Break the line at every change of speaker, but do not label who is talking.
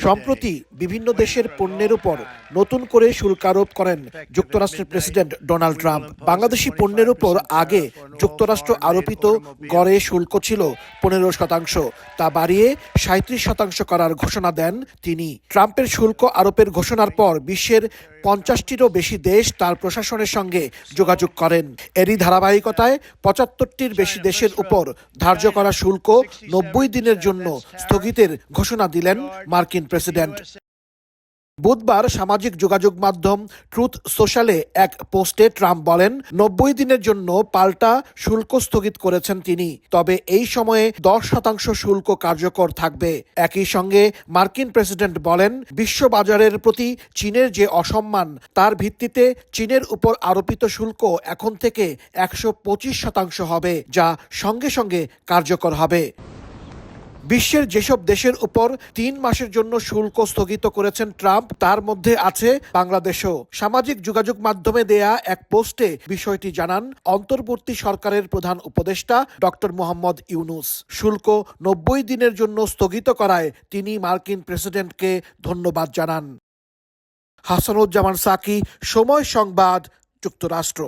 সম্প্রতি বিভিন্ন দেশের পণ্যের উপর নতুন করে শুল্ক আরোপ করেন যুক্তরাষ্ট্রের প্রেসিডেন্ট ডোনাল্ড ট্রাম্প। বাংলাদেশি পণ্যের উপর আগে যুক্তরাষ্ট্র আরোপিত গড়ে শুল্ক ছিল 15%, তা বাড়িয়ে 37% করার ঘোষণা দেন তিনি। ট্রাম্পের শুল্ক আরোপের ঘোষণার পর বিশ্বের 50টিরও বেশি দেশ তার প্রশাসনের সঙ্গে যোগাযোগ করেন। এরই ধারাবাহিকতায় 75টির বেশি দেশের উপর ধার্য করা শুল্ক 90 দিনের জন্য স্থগিতের ঘোষণা দিলেন মার্কিন প্রেসিডেন্ট। বুধবার সামাজিক যোগাযোগ মাধ্যম ট্রুথ সোশ্যালে এক পোস্টে ট্রাম্প বলেন, 90 দিনের জন্য পাল্টা শুল্ক স্থগিত করেছেন তিনি, তবে এই সময়ে 10% শুল্ক কার্যকর থাকবে। একই সঙ্গে মার্কিন প্রেসিডেন্ট বলেন, বিশ্ববাজারের প্রতি চীনের যে অসম্মান, তার ভিত্তিতে চীনের উপর আরোপিত শুল্ক এখন থেকে 125% হবে, যা সঙ্গে সঙ্গে কার্যকর হবে। বিশ্বের যেসব দেশের উপর 3 মাসের জন্য শুল্ক স্থগিত করেছেন ট্রাম্প, তার মধ্যে আছে বাংলাদেশও। সামাজিক যোগাযোগ মাধ্যমে দেয়া এক পোস্টে বিষয়টি জানান অন্তর্বর্তী সরকারের প্রধান উপদেষ্টা ডক্টর মোহাম্মদ ইউনূস। শুল্ক 90 দিনের জন্য স্থগিত করায় তিনি মার্কিন প্রেসিডেন্টকে ধন্যবাদ জানান। হাসানুজ্জামান সাকি, সময় সংবাদ, যুক্তরাষ্ট্র।